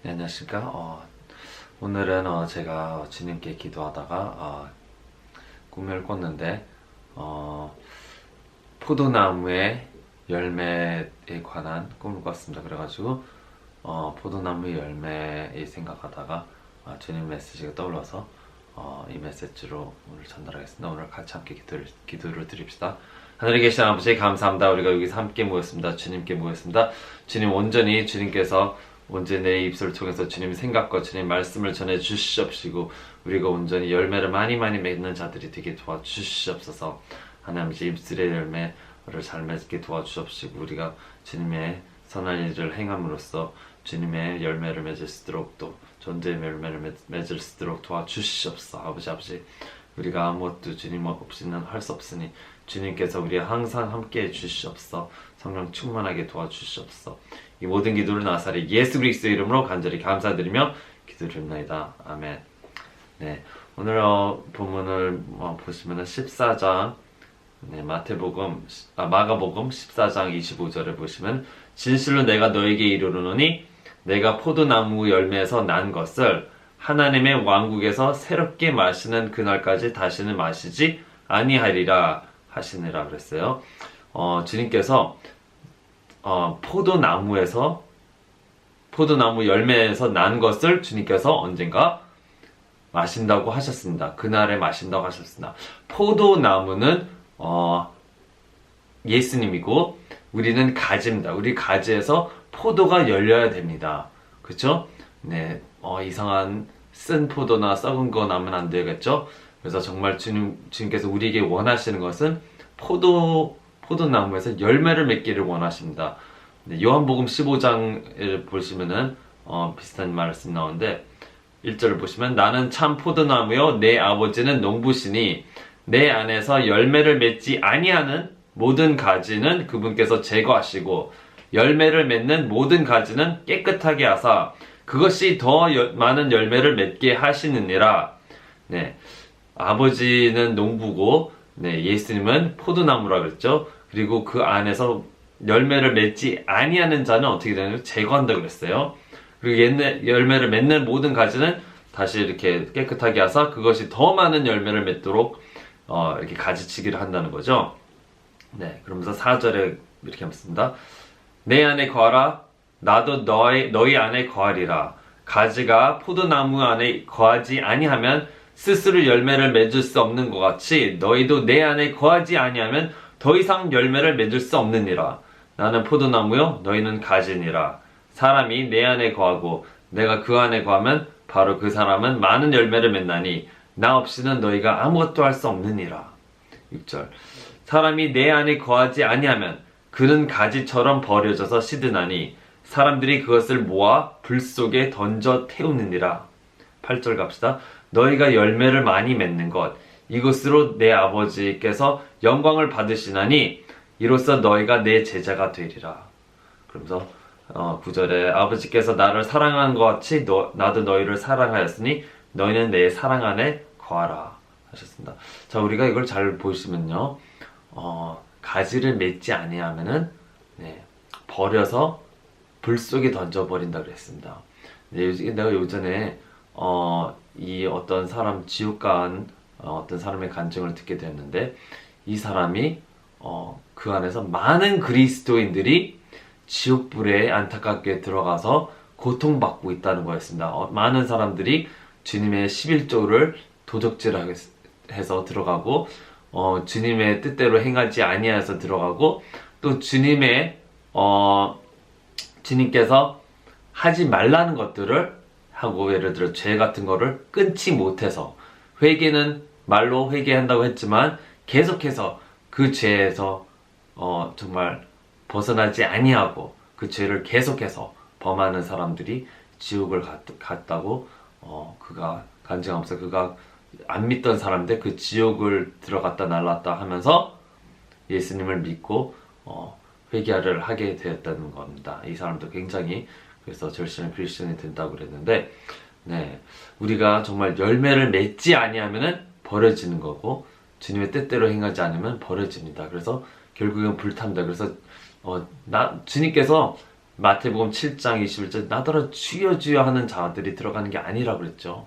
네, 안녕하십니까. 오늘은 제가 주님께 기도하다가 꿈을 꿨는데 포도나무의 열매에 관한 꿈을 꿨습니다. 그래가지고 포도나무 열매에 생각하다가 주님 메시지가 떠올라서 이 메시지로 오늘 전달하겠습니다. 오늘 같이 함께 기도를 드립시다. 하늘에 계신 아버지 감사합니다. 우리가 여기서 함께 모였습니다. 주님께 모였습니다. 주님 온전히 주님께서 온전히 내 입술을 통해서 주님 생각과 주님 말씀을 전해 주시옵시고 우리가 온전히 열매를 많이 맺는 자들이 되게 도와주시옵소서. 하나님 입술의 열매를 잘 맺게 도와주옵시고 우리가 주님의 선한 일을 행함으로써 주님의 열매를 맺을 수 있도록 또 존재의 열매를 맺을 수 있도록 도와주시옵소서. 아버지 우리가 아무것도 주님 없이는 할 수 없으니 주님께서 우리와 항상 함께해 주시옵소서. 성령 충만하게 도와주시옵소서. 이 모든 기도를 나사렛 예수 그리스도의 이름으로 간절히 감사드리며 기도드립니다. 아멘. 네, 오늘 본문을 보시면은 14장 마가복음 14장 25절에 보시면 진실로 내가 너에게 이르노니 내가 포도나무 열매에서 난 것을 하나님의 왕국에서 새롭게 마시는 그날까지 다시는 마시지 아니하리라 하시니라 그랬어요. 주님께서 포도나무 열매에서 난 것을 주님께서 언젠가 마신다고 하셨습니다. 그날에 마신다고 하셨습니다. 포도나무는 예수님이고 우리는 가지입니다. 우리 가지에서 포도가 열려야 됩니다. 그렇죠? 네, 이상한 쓴 포도나 썩은 거 나면 안 되겠죠? 그래서 정말 주님께서 우리에게 원하시는 것은 포도나무에서 열매를 맺기를 원하십니다. 네, 요한복음 15장을 보시면은 비슷한 말씀 나오는데 1절을 보시면 나는 참 포도나무요 내 아버지는 농부시니 내 안에서 열매를 맺지 아니하는 모든 가지는 그분께서 제거하시고 열매를 맺는 모든 가지는 깨끗하게 하사 그것이 더 많은 열매를 맺게 하시느니라. 네, 아버지는 농부고 예수님은 포도나무라 그랬죠. 그리고 그 안에서 열매를 맺지 아니하는 자는 어떻게 되냐면 제거한다 그랬어요. 그리고 열매를 맺는 모든 가지는 다시 이렇게 깨끗하게 하사 그것이 더 많은 열매를 맺도록 이렇게 가지치기를 한다는 거죠. 네, 그러면서 4절에 이렇게 했습니다. 내 안에 거하라 나도 너희 안에 거하리라. 가지가 포도나무 안에 거하지 아니하면 스스로 열매를 맺을 수 없는 것 같이 너희도 내 안에 거하지 아니하면 더 이상 열매를 맺을 수 없느니라. 나는 포도나무요 너희는 가지니라. 사람이 내 안에 거하고 내가 그 안에 거하면 바로 그 사람은 많은 열매를 맺나니 나 없이는 너희가 아무것도 할 수 없느니라. 6절 사람이 내 안에 거하지 아니하면 그는 가지처럼 버려져서 시드나니 사람들이 그것을 모아 불 속에 던져 태우느니라. 8절 갑시다. 너희가 열매를 많이 맺는 것 이것으로 내 아버지께서 영광을 받으시나니 이로써 너희가 내 제자가 되리라. 그러면서 9절에 아버지께서 나를 사랑한 것 같이 나도 너희를 사랑하였으니 너희는 내 사랑 안에 거하라 하셨습니다. 자, 우리가 이걸 잘 보시면요 가지를 맺지 아니하면은 버려서 불 속에 던져버린다 그랬습니다. 내가 요전에 이 어떤 사람 지옥 간 어떤 사람의 간증을 듣게 되었는데 이 사람이 그 안에서 많은 그리스도인들이 지옥불에 안타깝게 들어가서 고통받고 있다는 거였습니다. 많은 사람들이 주님의 11조를 도적질해서 들어가고 주님의 뜻대로 행하지 아니하여서 들어가고 또 주님께서 하지 말라는 것들을 하고 예를 들어 죄 같은 거를 끊지 못해서 회개는 말로 회개한다고 했지만 계속해서 그 죄에서 정말 벗어나지 아니하고 그 죄를 계속해서 범하는 사람들이 지옥을 갔다고 그가 간증하면서 그가 안 믿던 사람인데 그 지옥을 들어갔다 날랐다 하면서 예수님을 믿고 회개를 하게 되었다는 겁니다. 이 사람도 굉장히 그래서 절실한 크리스천이 된다고 그랬는데 우리가 정말 열매를 맺지 아니하면은 버려지는 거고 주님의 뜻대로 행하지 않으면 버려집니다. 그래서 결국은 불탑니다. 그래서 주님께서 마태복음 7장 21절 나더러 주여 주여 하는 자들이 들어가는 게 아니라고 그랬죠.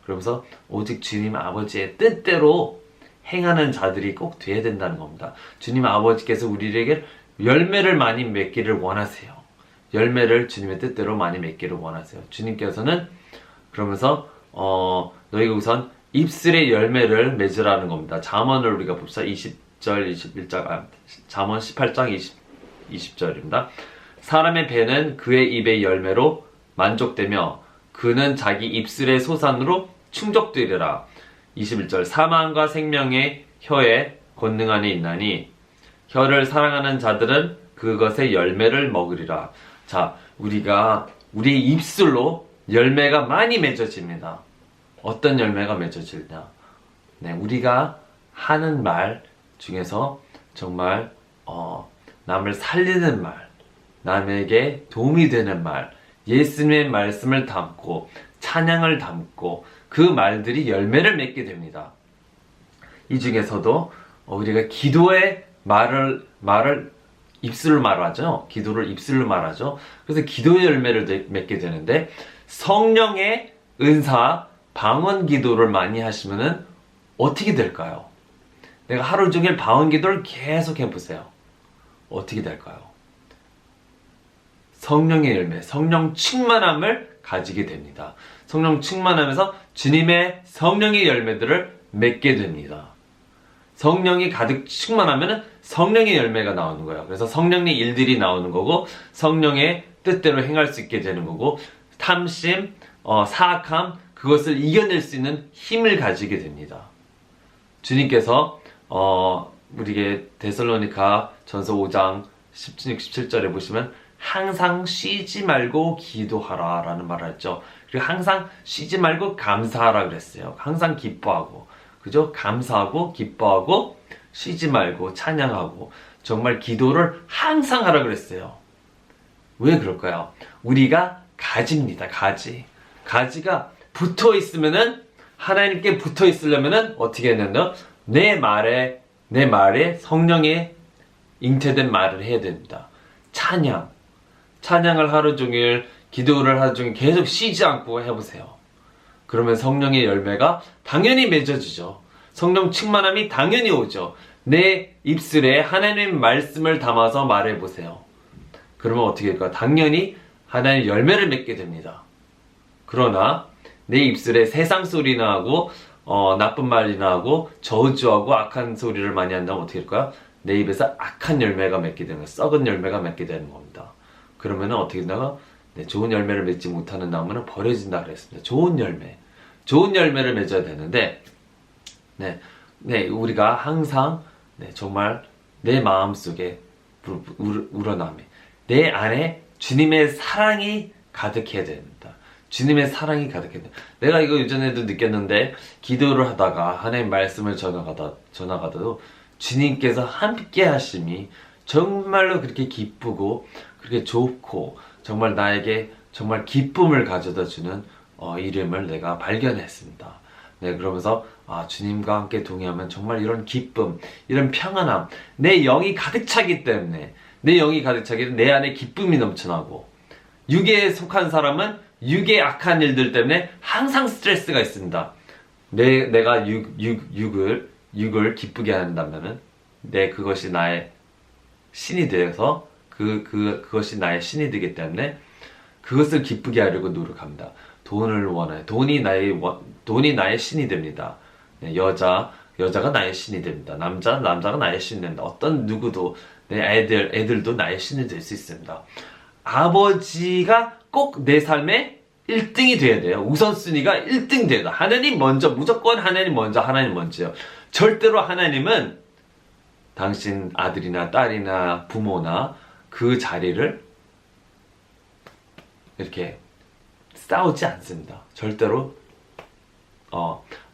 그러면서 오직 주님 아버지의 뜻대로 행하는 자들이 꼭 돼야 된다는 겁니다. 주님 아버지께서 우리에게 열매를 많이 맺기를 원하세요. 열매를 주님의 뜻대로 많이 맺기를 원하세요. 주님께서는 그러면서 너희가 우선 입술의 열매를 맺으라는 겁니다. 잠언을 우리가 봅시다. 20절, 21절, 잠언 18장 20절입니다. 사람의 배는 그의 입의 열매로 만족되며 그는 자기 입술의 소산으로 충족되리라. 21절 사망과 생명의 혀에 권능 안에 있나니 혀를 사랑하는 자들은 그것의 열매를 먹으리라. 자, 우리의 입술로 열매가 많이 맺어집니다. 어떤 열매가 맺어지냐? 네, 우리가 하는 말 중에서 정말 남을 살리는 말, 남에게 도움이 되는 말, 예수님의 말씀을 담고 찬양을 담고 그 말들이 열매를 맺게 됩니다. 이 중에서도 우리가 기도의 말을 입술로 말하죠. 기도를 입술로 말하죠. 그래서 기도의 열매를 맺게 되는데 성령의 은사, 방언 기도를 많이 하시면은 어떻게 될까요? 내가 하루 종일 방언 기도를 계속 해보세요. 어떻게 될까요? 성령의 열매, 성령 충만함을 가지게 됩니다. 성령 충만하면서 주님의 성령의 열매들을 맺게 됩니다. 성령이 가득 충만하면 성령의 열매가 나오는 거예요. 그래서 성령의 일들이 나오는 거고 성령의 뜻대로 행할 수 있게 되는 거고 탐심, 사악함 그것을 이겨낼 수 있는 힘을 가지게 됩니다. 주님께서 우리에게 데살로니가 전서 5장 16, 17절에 보시면 항상 쉬지 말고 기도하라 라는 말을 했죠. 그리고 항상 쉬지 말고 감사하라 그랬어요. 항상 기뻐하고 그죠? 감사하고 기뻐하고 쉬지 말고 찬양하고 정말 기도를 항상 하라 그랬어요. 왜 그럴까요? 우리가 가지입니다. 가지가 붙어 있으면은 하나님께 붙어 있으려면은 어떻게 해야 된다? 내 말에 성령의 잉태된 말을 해야 됩니다. 찬양을 하루 종일 기도를 하루 종일 계속 쉬지 않고 해보세요. 그러면 성령의 열매가 당연히 맺어지죠. 성령 충만함이 당연히 오죠. 내 입술에 하나님의 말씀을 담아서 말해보세요. 그러면 어떻게 될까요? 당연히 하나님의 열매를 맺게 됩니다. 그러나 내 입술에 세상 소리나 하고 나쁜 말이나 하고 저주하고 악한 소리를 많이 한다면 어떻게 될까요? 내 입에서 악한 열매가 맺게 되는 거예요. 썩은 열매가 맺게 되는 겁니다. 그러면 어떻게 된다고? 네, 좋은 열매를 맺지 못하는 나무는 버려진다 그랬습니다. 좋은 열매를 맺어야 되는데 우리가 항상 정말 내 마음속에 우러나며 내 안에 주님의 사랑이 가득해야 됩니다. 주님의 사랑이 가득해야 됩니다. 내가 이거 예전에도 느꼈는데 기도를 하다가 하나님 말씀을 전하가도 주님께서 함께 하심이 정말로 그렇게 기쁘고 그렇게 좋고 정말 나에게 정말 기쁨을 가져다 주는 이름을 내가 발견했습니다. 네, 그러면서 주님과 함께 동의하면 정말 이런 기쁨, 이런 평안함, 내 영이 가득 차기 때문에 내 안에 기쁨이 넘쳐나고 육에 속한 사람은 육의 악한 일들 때문에 항상 스트레스가 있습니다. 내가 육을 기쁘게 한다면은 그것이 나의 신이 되어서 그것이 나의 신이 되기 때문에 그것을 기쁘게 하려고 노력합니다. 돈을 원해. 돈이 나의 신이 됩니다. 네, 여자가 나의 신이 됩니다. 남자가 나의 신이 됩니다. 어떤 누구도 내 애들도 나의 신이 될 수 있습니다. 아버지가 꼭 내 삶의 1등이 돼야 돼요. 우선순위가 1등 돼야 돼요. 하나님 먼저, 무조건 하나님 먼저요. 절대로 하나님은 당신 아들이나 딸이나 부모나 그 자리를 이렇게 싸우지 않습니다. 절대로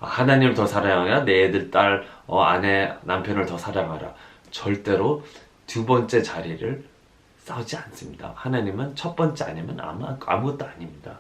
하나님을 더 사랑하라, 내 애들, 딸, 아내, 남편을 더 사랑하라. 절대로 두 번째 자리를 싸우지 않습니다. 하나님은 첫 번째 아니면 아무것도 아닙니다.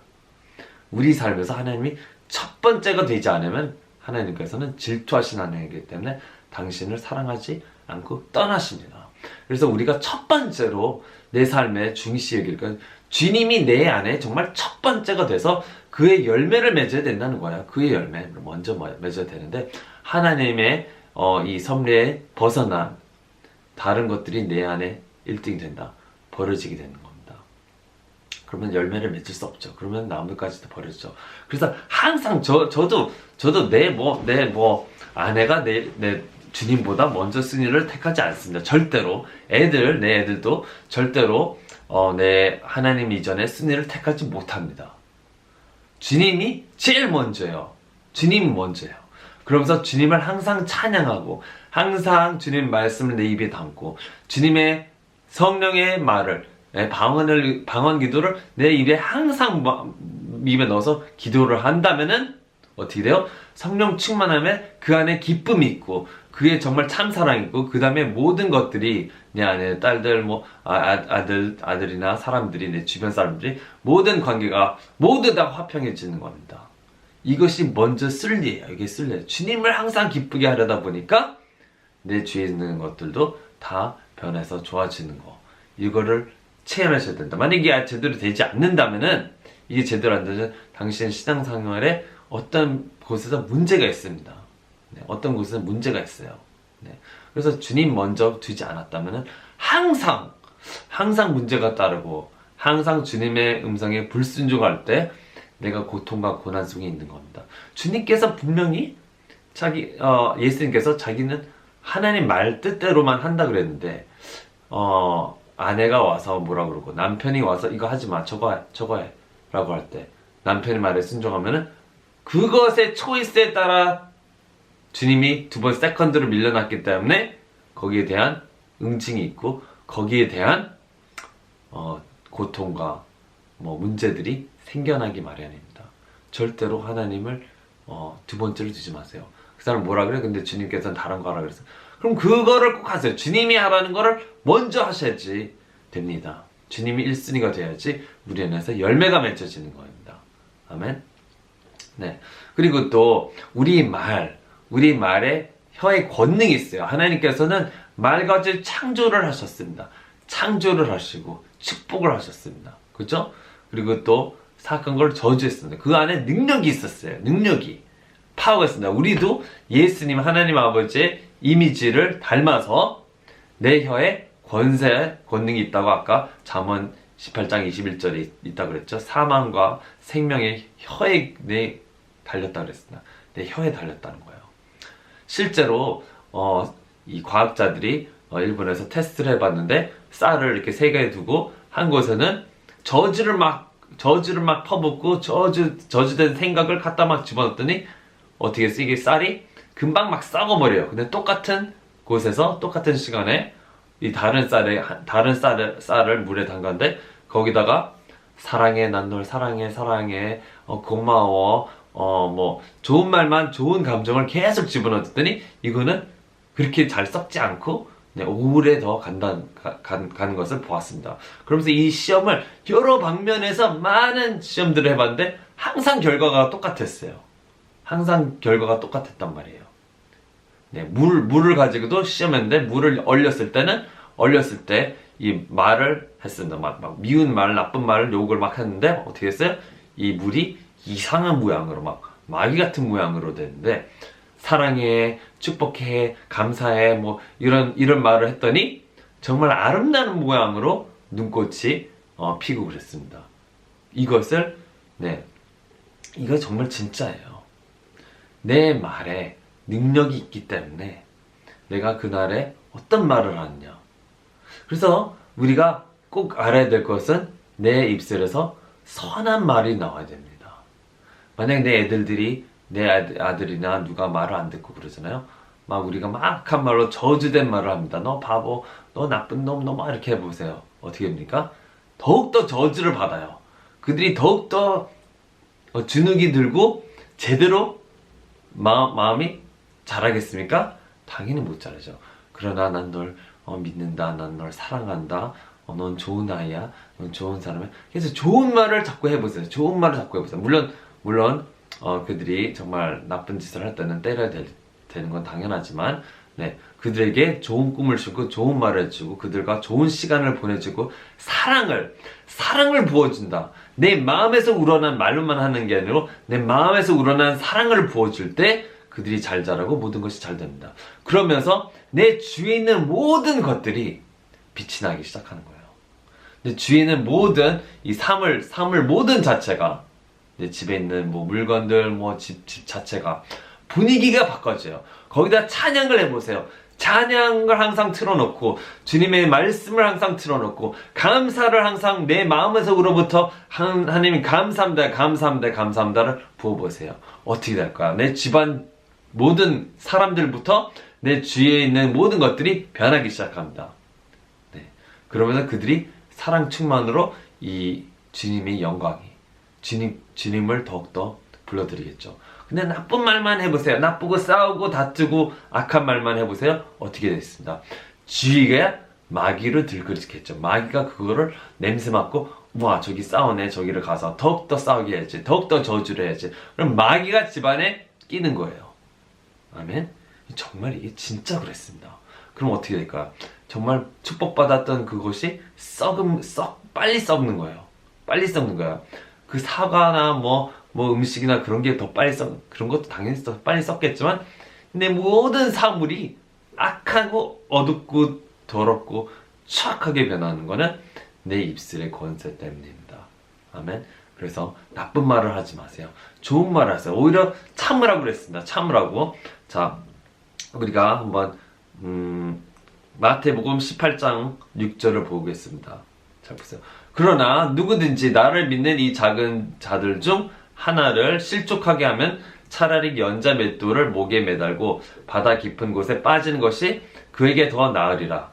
우리 삶에서 하나님이 첫 번째가 되지 않으면 하나님께서는 질투하신 하나님이기 때문에 당신을 사랑하지 않고 떠나십니다. 그래서 우리가 첫 번째로 내 삶의 중시 여길 건 주님이 내 안에 정말 첫 번째가 돼서 그의 열매를 맺어야 된다는 거야. 그의 열매 먼저 맺어야 되는데 하나님의 이 섭리에 벗어난 다른 것들이 내 안에 1등이 된다. 버려지게 되는 겁니다. 그러면 열매를 맺을 수 없죠. 그러면 나무까지도 버려지죠. 그래서 항상 저도 내 아내가 내 주님보다 먼저 승리를 택하지 않습니다. 절대로 내 애들도 절대로 내 하나님 이전에 승리를 택하지 못합니다. 주님이 제일 먼저예요. 주님이 먼저예요. 그러면서 주님을 항상 찬양하고 항상 주님 말씀을 내 입에 담고 주님의 성령의 말을 방언 기도를 내 입에 항상 입에 넣어서 기도를 한다면은 어떻게 돼요? 성령 충만함에 그 안에 기쁨이 있고 그게 정말 참사랑이 있고 그 다음에 모든 것들이 내 안에 딸들 아들이나 사람들이 내 주변 사람들이 모든 관계가 모두 다 화평해지는 겁니다. 이것이 먼저 쓸리예요. 이게 쓸려요. 주님을 항상 기쁘게 하려다 보니까 내 주위에 있는 것들도 다 변해서 좋아지는 거. 이거를 체험하셔야 된다. 만약에 제대로 되지 않는다면은 이게 제대로 안 되면 당신 신앙생활에 어떤 곳에서 문제가 있습니다. 네, 어떤 곳에서 문제가 있어요. 네, 그래서 주님 먼저 두지 않았다면은 항상 문제가 따르고 항상 주님의 음성에 불순종할 때 내가 고통과 고난 속에 있는 겁니다. 주님께서 분명히 예수님께서 자기는 하나님 말 뜻대로만 한다 그랬는데 아내가 와서 뭐라 그러고 남편이 와서 이거 하지 마 저거 해 라고 할 때 남편의 말에 순종하면은 그것의 초이스에 따라 주님이 두 번 세컨드로 밀려났기 때문에 거기에 대한 응징이 있고 거기에 대한 고통과 문제들이 생겨나기 마련입니다. 절대로 하나님을 두 번째로 두지 마세요. 그 사람 뭐라 그래? 근데 주님께서는 다른 거 하라 그랬어. 그럼 그거를 꼭 하세요. 주님이 하라는 거를 먼저 하셔야지 됩니다. 주님이 1순위가 돼야지 우리 안에서 열매가 맺혀지는 겁니다. 아멘. 네. 그리고 또 우리 말에 혀의 권능이 있어요. 하나님께서는 말까지 창조를 하셨습니다. 창조를 하시고 축복을 하셨습니다. 그죠? 그리고 또 사악한 걸 저주했습니다. 그 안에 능력이 있었어요. 파워가 있습니다. 우리도 예수님 하나님 아버지의 이미지를 닮아서 내 혀에 권능이 있다고 아까 잠언 18장 21절에 있다고 그랬죠. 사망과 생명의 혀에 달렸다고 그랬습니다. 내 혀에 달렸다는 거예요. 실제로 이 과학자들이 일본에서 테스트를 해봤는데 쌀을 이렇게 세 개에 두고 한 곳에는 저주를 막 퍼붓고 저주된 생각을 갖다 막 집어넣었더니 어떻게 했어? 이게 쌀이 금방 막 썩어버려요. 근데 똑같은 곳에서 똑같은 시간에 이 다른 쌀을 물에 담갔는데 거기다가 사랑해 난 널 사랑해 고마워 좋은 말만 좋은 감정을 계속 집어넣었더니 이거는 그렇게 잘 썩지 않고 오래 더 가는 것을 보았습니다. 그러면서 이 시험을 여러 방면에서 많은 시험들을 해봤는데 항상 결과가 똑같았어요. 항상 결과가 똑같았단 말이에요. 네, 물을 가지고도 시험했는데 물을 얼렸을 때 이 말을 했습니다. 막 미운 말, 나쁜 말을 욕을 막 했는데 어떻게 했어요? 이 물이 이상한 모양으로 막 마귀 같은 모양으로 됐는데 사랑해, 축복해, 감사해 이런 말을 했더니 정말 아름다운 모양으로 눈꽃이 피고 그랬습니다. 이거 정말 진짜예요. 내 말에 능력이 있기 때문에 내가 그날에 어떤 말을 하느냐. 그래서 우리가 꼭 알아야 될 것은 내 입술에서 선한 말이 나와야 됩니다. 만약 내 애들들이 내 아들이나 누가 말을 안 듣고 그러잖아요. 우리가 막 한 말로 저주된 말을 합니다. 너 바보, 너 나쁜 놈, 너 막 이렇게 해보세요. 어떻게 됩니까? 더욱더 저주를 받아요. 그들이 더욱더 주눅이 들고 제대로 마음이 자라겠습니까? 당연히 못 자라죠. 그러나 난 널 믿는다. 난 널 사랑한다. 넌 좋은 아이야. 넌 좋은 사람이야. 그래서 좋은 말을 자꾸 해보세요. 좋은 말을 자꾸 해보세요. 물론 그들이 정말 나쁜 짓을 할 때는 때려야 되는 건 당연하지만 그들에게 좋은 꿈을 주고 좋은 말을 해주고 그들과 좋은 시간을 보내주고 사랑을 부어준다. 내 마음에서 우러난 말로만 하는 게 아니라 내 마음에서 우러난 사랑을 부어줄 때 그들이 잘 자라고 모든 것이 잘 됩니다. 그러면서 내 주위에 있는 모든 것들이 빛이 나기 시작하는 거예요. 내 주위에 있는 모든 이 사물 모든 자체가 내 집에 있는 뭐 물건들 집 자체가 분위기가 바꿔져요. 거기다 찬양을 해보세요. 찬양을 항상 틀어놓고 주님의 말씀을 항상 틀어놓고 감사를 항상 내 마음에서로부터 하나님 감사합니다를 부어보세요. 어떻게 될까요? 내 집안 모든 사람들부터 내 주위에 있는 모든 것들이 변하기 시작합니다. 네. 그러면서 그들이 사랑 충만으로 이 주님의 영광이 주님을 더욱더 불러드리겠죠. 근데 나쁜 말만 해보세요. 나쁘고 싸우고 다투고 악한 말만 해보세요. 어떻게 됐습니다. 주위가 마귀로 들끓이겠죠. 마귀가 그거를 냄새 맡고 와 저기 싸우네. 저기를 가서 더욱더 싸우게 해야지. 더욱더 저주를 해야지. 그럼 마귀가 집안에 끼는 거예요. 아멘. 정말 이게 진짜 그랬습니다. 그럼 어떻게 될까요? 정말 축복받았던 그것이 빨리 썩는 거예요. 빨리 썩는 거예요. 그 사과나 뭐 음식이나 그런 게 더 빨리 그런 것도 당연히 더 빨리 썩겠지만, 근데 모든 사물이 악하고 어둡고 더럽고 추악하게 변하는 거는 내 입술의 권세 때문입니다. 아멘. 그래서 나쁜 말을 하지 마세요. 좋은 말을 하세요. 오히려 참으라고 그랬습니다. 참으라고. 자, 우리가 한번 마태복음 18장 6절을 보겠습니다. 잘 보세요. 그러나 누구든지 나를 믿는 이 작은 자들 중 하나를 실족하게 하면 차라리 연자 맷돌을 목에 매달고 바다 깊은 곳에 빠지는 것이 그에게 더 나으리라.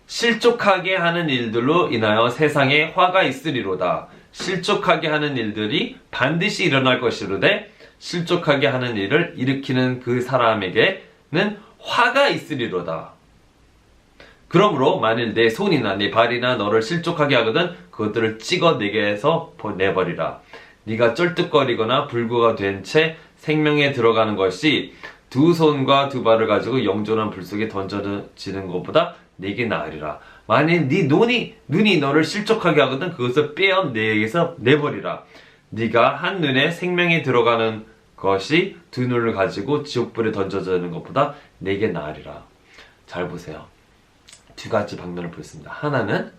실족하게 하는 일들로 인하여 세상에 화가 있으리로다. 실족하게 하는 일들이 반드시 일어날 것이로되 실족하게 하는 일을 일으키는 그 사람에게는 화가 있으리로다. 그러므로 만일 내 손이나 내 발이나 너를 실족하게 하거든 그것들을 찍어 내게서 내버리라. 네가 쩔뚝거리거나 불구가 된 채 생명에 들어가는 것이 두 손과 두 발을 가지고 영존한 불 속에 던져지는 것보다 내게 나으리라. 만일 네 눈이 너를 실족하게 하거든 그것을 빼어 내게서 내버리라. 네가 한 눈에 생명에 들어가는 것이 두 눈을 가지고 지옥불에 던져지는 것보다 내게 나으리라. 잘 보세요. 두 가지 방면을 보였습니다. 하나는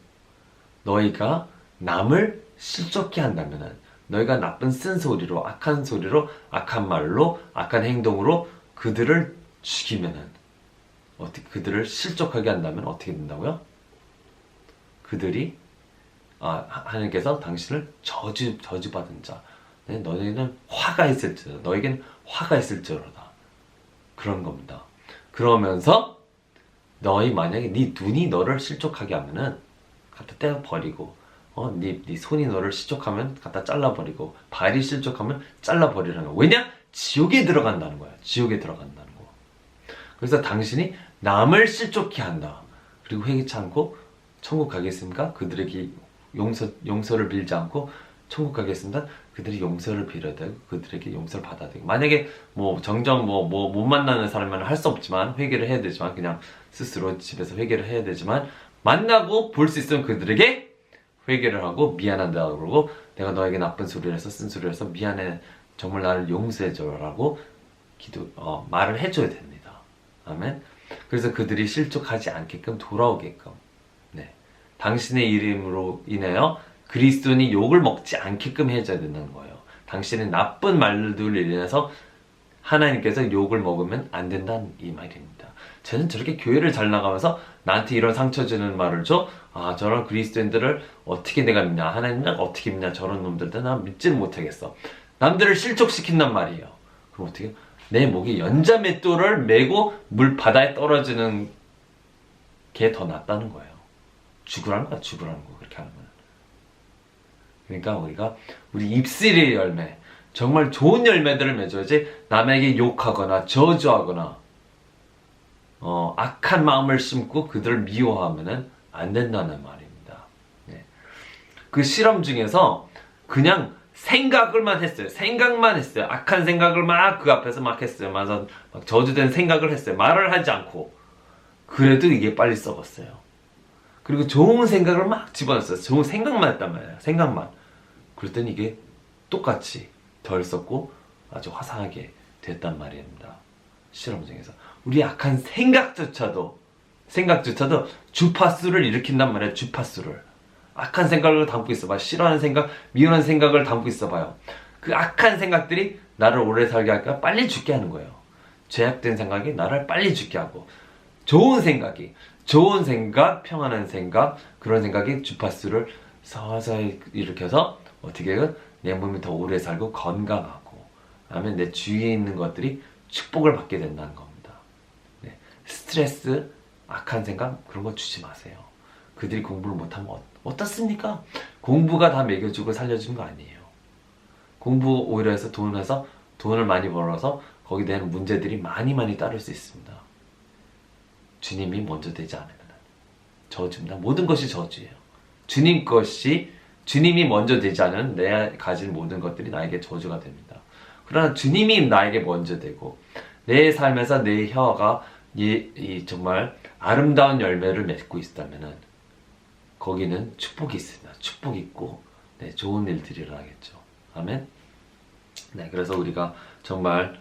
너희가 남을 실족해 한다면은, 너희가 나쁜 쓴소리로, 악한 소리로, 악한 말로, 악한 행동으로 그들을 죽이면은, 그들을 실족하게 한다면 어떻게 된다고요? 그들이 하나님께서 당신을 저주받은 자, 너희는 화가 있을지어다. 너에겐 화가 있을지어다. 그런 겁니다. 그러면서 너희 만약에 네 눈이 너를 실족하게 하면은 갖다 떼어 버리고, 네 손이 너를 실족하면 갖다 잘라버리고, 발이 실족하면 잘라버리라는 거야. 왜냐? 지옥에 들어간다는 거야. 지옥에 들어간다는 거. 그래서 당신이 남을 실족해 한다. 그리고 회개치 않고 천국 가겠습니까? 그들에게 용서를 빌지 않고 천국 가겠습니다. 그들이 용서를 빌어야 되고 그들에게 용서를 받아야 되고, 만약에 정정 못 만나는 사람은 할 수 없지만 회개를 해야 되지만, 그냥 스스로 집에서 회개를 해야 되지만, 만나고 볼 수 있으면 그들에게 회개를 하고 미안하다고 그러고, 내가 너에게 나쁜 소리를 해서 쓴소리를 해서 미안해, 정말 나를 용서해줘라고 말을 해줘야 됩니다. 아멘. 그래서 그들이 실족하지 않게끔 돌아오게끔, 당신의 이름으로 인하여 그리스도인이 욕을 먹지 않게끔 해줘야 된다는 거예요. 당신의 나쁜 말들로 인해서 하나님께서 욕을 먹으면 안 된다는 이 말입니다. 저는 저렇게 교회를 잘 나가면서 나한테 이런 상처 주는 말을 줘? 저런 그리스도인들을 어떻게 내가 믿냐? 하나님을 어떻게 믿냐? 저런 놈들도 나 믿지를 못하겠어. 남들을 실족시킨단 말이에요. 그럼 어떻게? 내 목에 연자 맷돌을 메고 바다에 떨어지는 게 더 낫다는 거예요. 죽으라는 거야, 그렇게 하는 거야. 그러니까 우리 입술의 열매, 정말 좋은 열매들을 맺어야지, 남에게 욕하거나 저주하거나 악한 마음을 심고 그들을 미워하면 안 된다는 말입니다. 그 실험 중에서 그냥 생각만 했어요. 악한 생각을 막 그 앞에서 막 했어요. 막 저주된 생각을 했어요. 말을 하지 않고. 그래도 이게 빨리 썩었어요. 그리고 좋은 생각을 막 집어넣었어요. 좋은 생각만 했단 말이에요. 생각만. 그랬더니 이게 똑같이 덜 썩고 아주 화사하게 됐단 말입니다. 실험 중에서. 우리 악한 생각조차도 주파수를 일으킨단 말이에요. 주파수를. 악한 생각을 담고 있어봐요. 싫어하는 생각, 미워하는 생각을 담고 있어봐요. 그 악한 생각들이 나를 오래 살게 할까? 빨리 죽게 하는 거예요. 죄악된 생각이 나를 빨리 죽게 하고, 좋은 생각, 평안한 생각, 그런 생각이 주파수를 서서히 일으켜서 어떻게 내 몸이 더 오래 살고 건강하고, 그다음에 내 주위에 있는 것들이 축복을 받게 된다는 겁니다. 네. 스트레스, 악한 생각 그런 거 주지 마세요. 그들이 공부를 못하면 어떻습니까? 공부가 다 먹여주고 살려주는 거 아니에요. 공부 오히려 해서 돈을 많이 벌어서 거기에 대한 문제들이 많이 따를 수 있습니다. 주님이 먼저 되지 않으면 저주입니다. 모든 것이 저주예요. 주님이 먼저 되지 않은 내가 가진 모든 것들이 나에게 저주가 됩니다. 그러나 주님이 나에게 먼저 되고 내 삶에서 내 혀가 정말 아름다운 열매를 맺고 있다면은 거기는 축복이 있습니다. 축복이 있고 좋은 일들이 일어나겠죠. 아멘. 네, 그래서 우리가 정말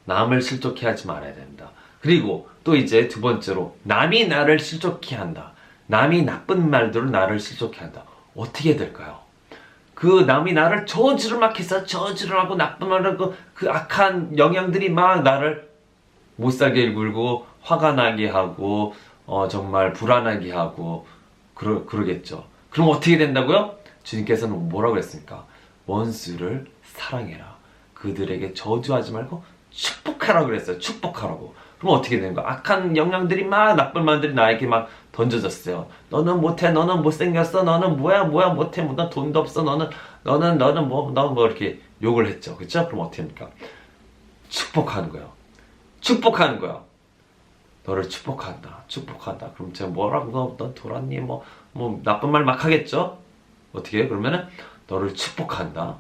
남을 실족해 하지 말아야 됩니다. 그리고 또 이제 두 번째로 남이 나를 실족해 한다. 남이 나쁜 말들로 나를 실족해 한다. 어떻게 될까요? 그 남이 나를 저주를 막 해서 저주를 하고 나쁜 말을 하고 그 악한 영향들이 막 나를 못살게 굴고 화가 나게 하고 정말 불안하게 하고 그러겠죠. 그럼 어떻게 된다고요? 주님께서는 뭐라고 했습니까? 원수를 사랑해라. 그들에게 저주하지 말고 축복하라고 그랬어요. 축복하라고. 그럼 어떻게 되는 거야? 악한 영향들이 막 나쁜 말들이 나에게 막 던져졌어요. 너는 못해, 너는 못생겼어, 너는 뭐야 못해, 너 돈도 없어, 너는 뭐 이렇게 욕을 했죠. 그쵸? 그럼 어떻게 합니까? 축복하는 거예요. 축복하는 거야. 너를 축복한다. 그럼 제가 뭐라고 넌 돌았니? 뭐 나쁜 말 막 하겠죠? 어떻게 해요? 그러면은 너를 축복한다.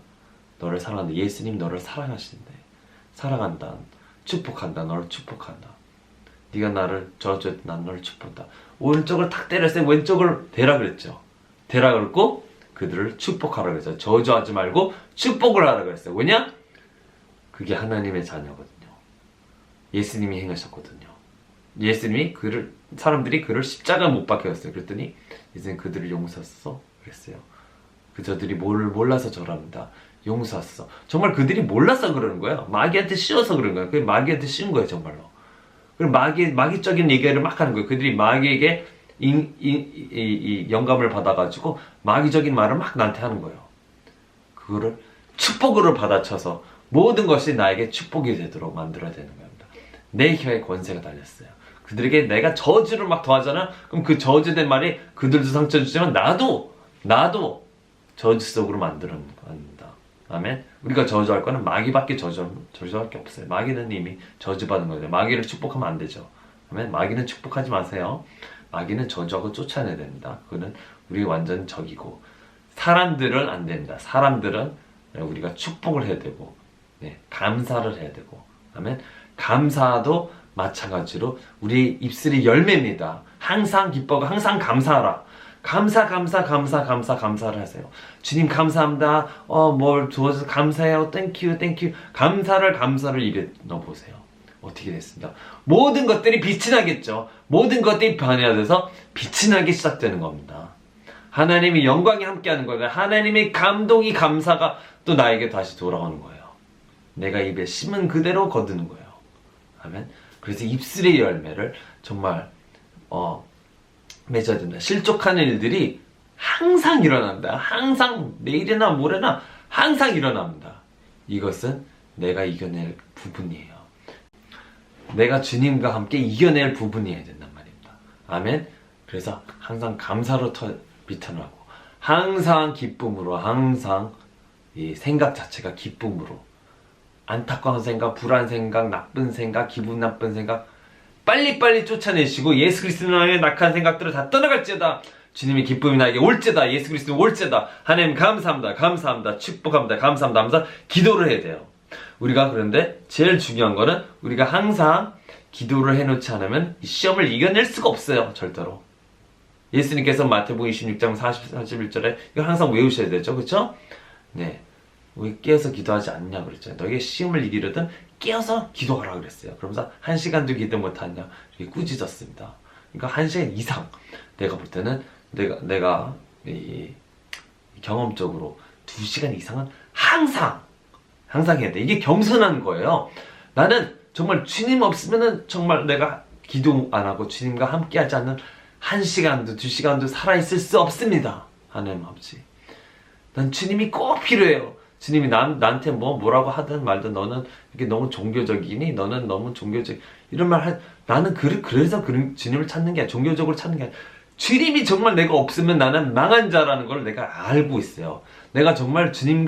너를 사랑한다. 예수님 너를 사랑하신대. 사랑한다. 축복한다. 너를 축복한다. 네가 나를 저주했다. 난 너를 축복한다. 오른쪽을 탁 때렸어요. 왼쪽을 대라 그랬죠. 대라 그랬고 그들을 축복하라 그랬죠. 저주하지 말고 축복을 하라 그랬어요. 왜냐? 그게 하나님의 자녀거든요. 예수님이 행하셨거든요. 예수님이 사람들이 그를 십자가 못 박혔어요. 그랬더니 이제 그들을 용서했어 그랬어요. 저들이 몰라서 저랍니다. 용서했어. 정말 그들이 몰라서 그러는 거예요. 마귀한테 씌워서 그런 거예요. 그게 마귀한테 씌운 거예요, 정말로. 그리고 마귀적인 얘기를 막 하는 거예요. 그들이 마귀에게 이 영감을 받아가지고 마귀적인 말을 막 나한테 하는 거예요. 그거를 축복으로 받아쳐서 모든 것이 나에게 축복이 되도록 만들어야 되는 겁니다. 내 혀에 권세가 달렸어요. 그들에게 내가 저주를 막 더하잖아. 그럼 그 저주된 말이 그들도 상처 주지만 나도 저주 속으로 만듭니다. 아멘. 우리가 저주할 거는 마귀밖에 저주할 게 없어요. 마귀는 이미 저주받은 거죠. 마귀를 축복하면 안 되죠. 아멘. 마귀는 축복하지 마세요. 마귀는 저주하고 쫓아내야 됩니다. 그거는 우리 완전 적이고 사람들은 안 됩니다. 사람들은 우리가 축복을 해야 되고 감사를 해야 되고 아멘. 감사도 마찬가지로 우리 입술이 열매입니다. 항상 기뻐하고 항상 감사하라. 감사를 하세요. 주님 감사합니다. 뭘 주어서 감사해요. 땡큐. 감사를 입에 넣어보세요. 어떻게 됐습니다. 모든 것들이 빛이 나겠죠. 모든 것들이 변해야 돼서 빛이 나기 시작되는 겁니다. 하나님의 영광이 함께하는 거예요. 하나님의 감동이 감사가 또 나에게 다시 돌아오는 거예요. 내가 입에 심은 그대로 거두는 거예요. 아멘. 그래서 입술의 열매를 정말 맺어야 된다. 실족하는 일들이 항상 일어난다. 항상 내일이나 모레나 항상 일어납니다. 이것은 내가 이겨낼 부분이에요. 내가 주님과 함께 이겨낼 부분이어야 된단 말입니다. 아멘. 그래서 항상 감사로 비탄하고 항상 기쁨으로 항상 이 생각 자체가 기쁨으로 안타까운 생각, 불안 생각, 나쁜 생각, 기분 나쁜 생각 빨리빨리 쫓아내시고 예수 그리스도의 낙한 생각들을 다 떠나갈지어다. 주님의 기쁨이 나에게 올지어다. 예수 그리스도 올지어다. 하나님 감사합니다. 축복합니다. 감사합니다 하면서 기도를 해야 돼요. 우리가 그런데 제일 중요한 거는 우리가 항상 기도를 해놓지 않으면 이 시험을 이겨낼 수가 없어요. 절대로. 예수님께서 마태복음 26장 41절에 이거 항상 외우셔야 되죠. 그렇죠? 네. 왜 깨어서 기도하지 않냐 그랬잖아요. 너에게 시험을 이기려든 깨어서 기도하라 그랬어요. 그러면서 1시간도 기도 못하냐 이렇게 꾸짖었습니다. 그러니까 1시간 이상 내가 볼 때는 내가 경험적으로 2시간 이상은 항상 해야 돼. 이게 겸손한 거예요. 나는 정말 주님 없으면은 정말 내가 기도 안 하고 주님과 함께 하지 않는 1시간도 2시간도 살아있을 수 없습니다. 하나님 아버지. 난 주님이 꼭 필요해요. 주님이 나한테 뭐라고 하든 말든 너는 이게 너무 종교적이니? 너는 너무 종교적 이런 나는 그래서 주님을 찾는 게 아니라 종교적으로 찾는 게 아니라 주님이 정말 내가 없으면 나는 망한 자라는 걸 내가 알고 있어요. 내가 정말 주님이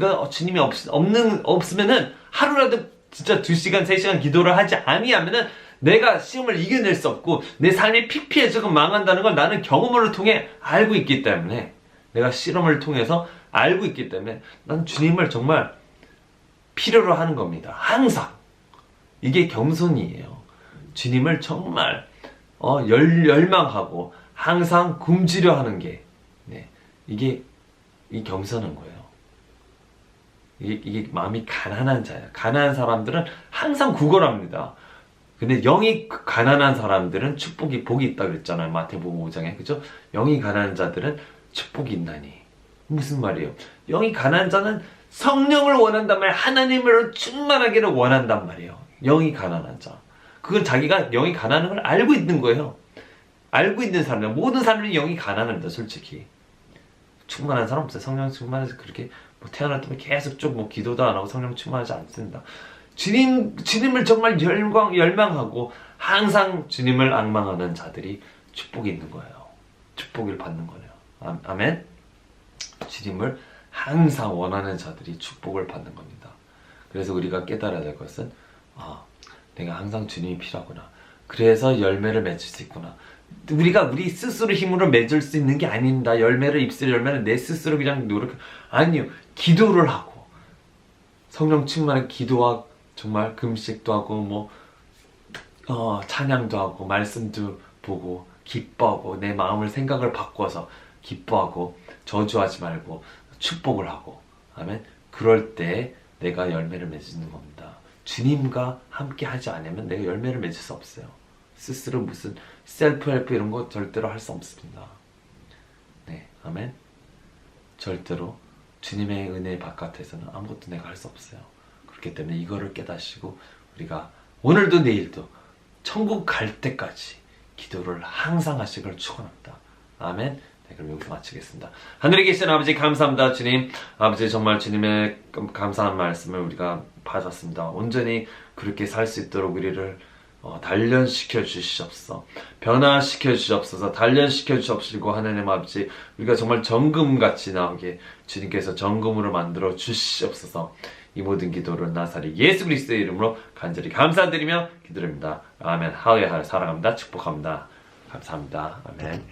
없으면은 하루라도 진짜 2시간, 3시간 기도를 하지 아니하면은 내가 시험을 이겨낼 수 없고 내 삶이 피폐해지고 망한다는 걸 나는 경험을 통해 알고 있기 때문에 내가 실험을 통해서 알고 있기 때문에 난 주님을 정말 필요로 하는 겁니다. 항상. 이게 겸손이에요. 주님을 정말 열망하고 항상 굶주려 하는 게 이게 겸손한 거예요. 이게 마음이 가난한 자예요. 가난한 사람들은 항상 구걸합니다. 근데 영이 가난한 사람들은 복이 있다 그랬잖아요. 마태복음 5장에. 그죠? 영이 가난한 자들은 축복이 있나니. 무슨 말이에요? 영이 가난한 자는 성령을 원한단 말이에요. 하나님으로 충만하기를 원한단 말이에요. 영이 가난한 자. 그건 자기가 영이 가난한 걸 알고 있는 거예요. 알고 있는 사람들. 모든 사람이 영이 가난합니다. 솔직히. 충만한 사람 없어요. 성령 충만해서 그렇게 태어날 때면 계속 좀 기도도 안 하고 성령 충만하지 않습니다. 주님을 정말 열망하고 항상 주님을 앙망하는 자들이 축복이 있는 거예요. 축복을 받는 거예요. 아멘. 주님을 항상 원하는 자들이 축복을 받는 겁니다. 그래서 우리가 깨달아야 될 것은 내가 항상 주님이 필요하구나. 그래서 열매를 맺을 수 있구나. 우리가 우리 스스로 힘으로 맺을 수 있는 게 아닙니다. 입술 열매는 내 스스로 그냥 아니요. 기도를 하고 성령 충만한 기도와 정말 금식도 하고 찬양도 하고 말씀도 보고 기뻐하고 내 마음을 생각을 바꿔서 기뻐하고 저주하지 말고 축복을 하고 아멘. 그럴 때 내가 열매를 맺는 겁니다. 주님과 함께 하지 않으면 내가 열매를 맺을 수 없어요. 스스로 무슨 셀프 헬프 이런 거 절대로 할 수 없습니다. 네, 아멘. 절대로 주님의 은혜 바깥에서는 아무것도 내가 할 수 없어요. 그렇기 때문에 이거를 깨닫시고 우리가 오늘도 내일도 천국 갈 때까지 기도를 항상 하시길 축원합니다. 아멘. 네, 그럼 여기서 마치겠습니다. 하늘에 계신 아버지 감사합니다. 주님, 아버지 정말 주님의 감사한 말씀을 우리가 받았습니다. 온전히 그렇게 살 수 있도록 우리를 단련시켜 주시옵소서. 변화시켜 주시옵소서. 단련시켜 주시옵시고 하나님 아버지 우리가 정말 정금같이 나오게 주님께서 정금으로 만들어 주시옵소서. 이 모든 기도를 나사리 예수 그리스도의 이름으로 간절히 감사드리며 기도드립니다. 아멘. 하루에 하루 사랑합니다. 축복합니다. 감사합니다. 아멘.